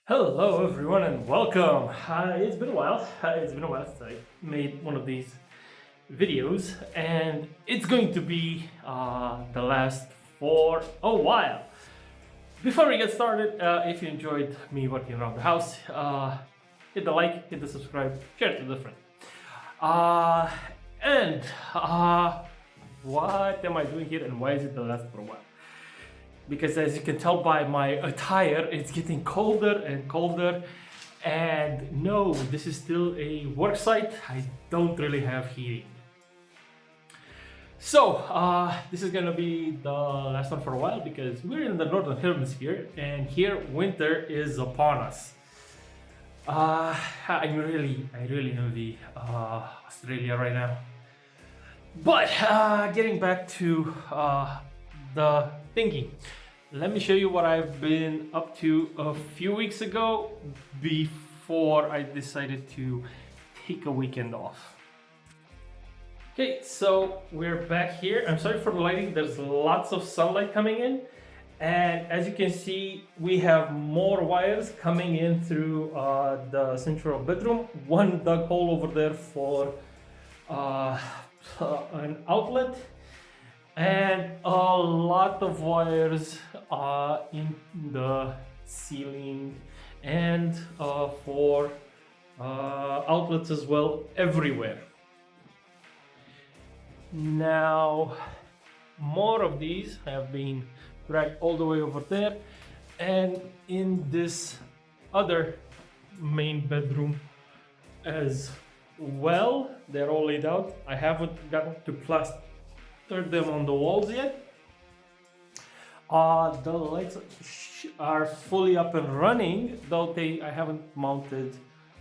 Hello, everyone, and welcome. It's been a while. It's been a while since I made one of these videos, and it's going to be the last for a while. Before we get started, if you enjoyed me working around the house, hit the like, hit the subscribe, share it with a friend. Uh, and what am I doing here, and why is it the last for a while? Because as you can tell by my attire, it's getting colder and colder. And no, this is still a work site. I don't really have heating. So, this is gonna be the last one for a while because we're in the northern hemisphere and here winter is upon us. I really envy Australia right now. But getting back to the thinking, let me show you what I've been up to a few weeks ago before I decided to take a weekend off. Okay, so we're back here. I'm sorry for the lighting, there's lots of sunlight coming in. And as you can see, we have more wires coming in through the central bedroom. One dug hole over there for an outlet, and a lot of wires in the ceiling and for outlets as well everywhere. Now, more of these have been dragged all the way over there, and in this other main bedroom as well, they're all laid out. I haven't gotten to plaster them on the walls yet. The lights are fully up and running, though I haven't mounted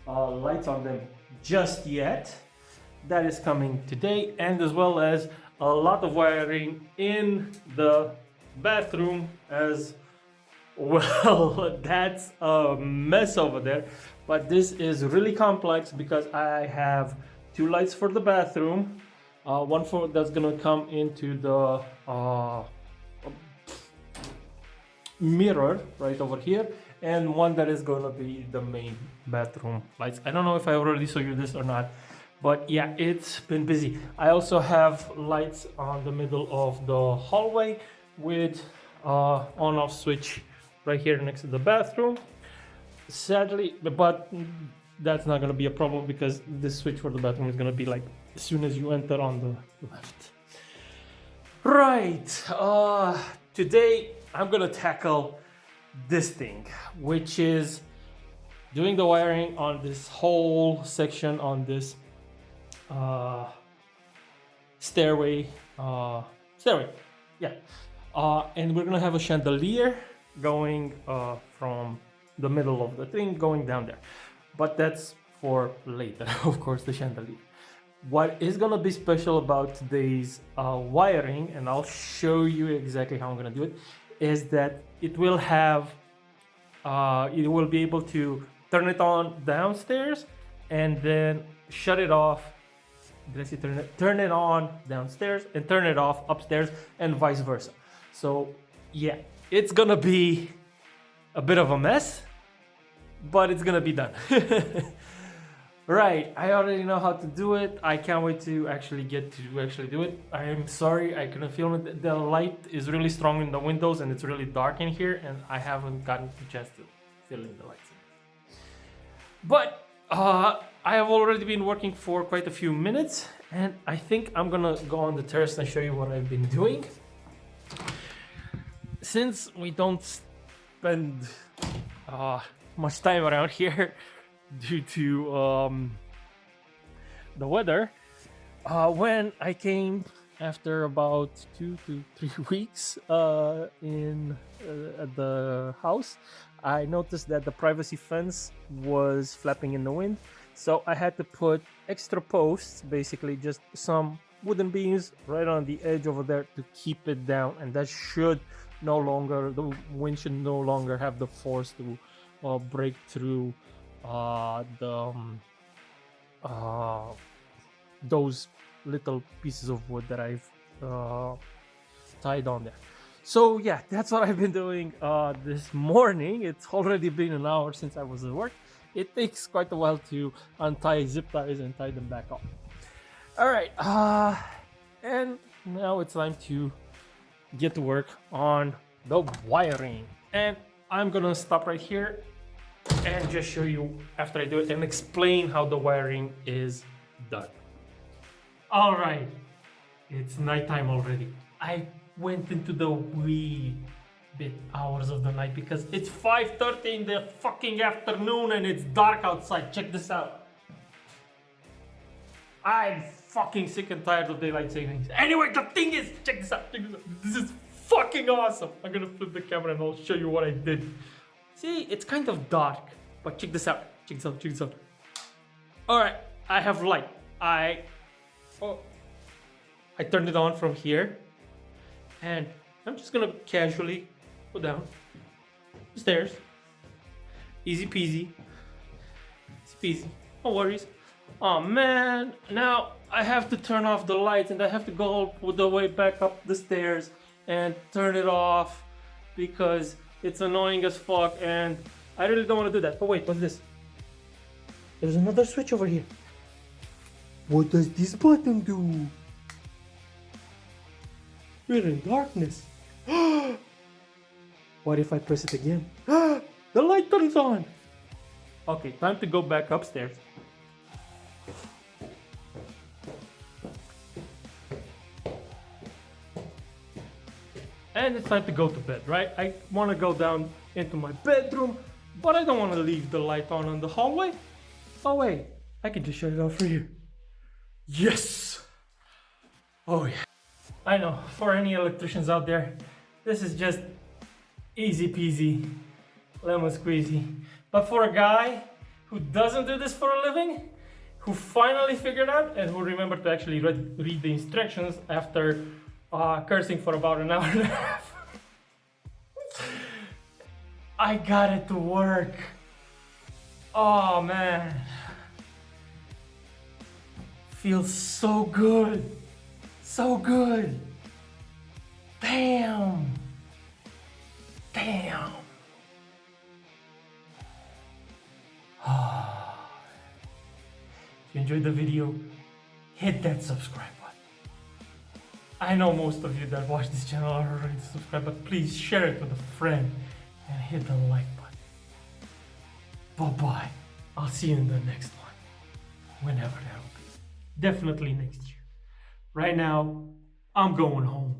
lights on them just yet. That is coming today, and as well as a lot of wiring in the bathroom as well. That's a mess over there, but this is really complex because I have two lights for the bathroom, one for that's gonna come into the mirror right over here, and one that is gonna be the main bathroom lights. I don't know if I already showed you this or not, but yeah, it's been busy. I also have lights on the middle of the hallway with on-off switch right here next to the bathroom. Sadly, but that's not gonna be a problem because this switch for the bathroom is gonna be like as soon as you enter on the left. Right, today I'm gonna tackle this thing, which is doing the wiring on this whole section on this stairway, yeah. And we're gonna have a chandelier going from the middle of the thing going down there, but that's for later. Of course, the chandelier. What is gonna be special about today's wiring, and I'll show you exactly how I'm gonna do it, is that it will have you will be able to turn it on downstairs and then shut it off. Did I say turn it on downstairs and turn it off upstairs, and vice versa. So yeah, it's gonna be a bit of a mess, but it's gonna be done. Right, I already know how to do it. I can't wait to actually get to actually do it. I'm sorry I couldn't film it. The light is really strong in the windows and it's really dark in here, and I haven't gotten the chance to fill in the lights. But I have already been working for quite a few minutes, and I think I'm gonna go on the terrace and show you what I've been doing. Since we don't spend much time around here due to the weather, when I came after about 2 to 3 weeks in at the house, I noticed that the privacy fence was flapping in the wind. So I had to put extra posts, basically just some wooden beams right on the edge over there to keep it down, and that should no longer, the wind should no longer have the force to break through those little pieces of wood that I've tied on there. So yeah, that's what I've been doing this morning. It's already been an hour since I was at work. It takes quite a while to untie zip ties and tie them back up. All right, and now it's time to get to work on the wiring. And I'm gonna stop right here and just show you after I do it and explain how the wiring is done. All right, it's nighttime already. I went into the wee bit hours of the night because it's 5:30 in the fucking afternoon and it's dark outside. Check this out. I'm fucking sick and tired of daylight savings. Anyway, the thing is, check this out. Check this out. This is fucking awesome. I'm gonna flip the camera and I'll show you what I did. See, it's kind of dark, but check this out. Check this out. Check this out. All right, I have light. I turned it on from here, and I'm just gonna casually go down the stairs. Easy peasy. Easy peasy. No worries. Oh man, now I have to turn off the lights and I have to go all the way back up the stairs and turn it off because it's annoying as fuck and I really don't want to do that. But wait, what's this? There's another switch over here. What does this button do? We're in darkness. What if I press it again? The light turns on. Okay, time to go back upstairs. And it's time to go to bed, right? I want to go down into my bedroom, but I don't want to leave the light on in the hallway. Oh wait, I can just shut it off for you. Yes! Oh yeah. I know, for any electricians out there, this is just easy peasy, lemon squeezy. But for a guy who doesn't do this for a living, who finally figured out and who remembered to actually read the instructions after cursing for about an hour and a half, I got it to work. Oh man. Feels so good. So good. Damn. Damn. If you enjoyed the video, hit that subscribe button. I know most of you that watch this channel are already subscribed, but please share it with a friend and hit the like button. Bye-bye. I'll see you in the next one. Whenever that will be. Definitely next year. Right now, I'm going home.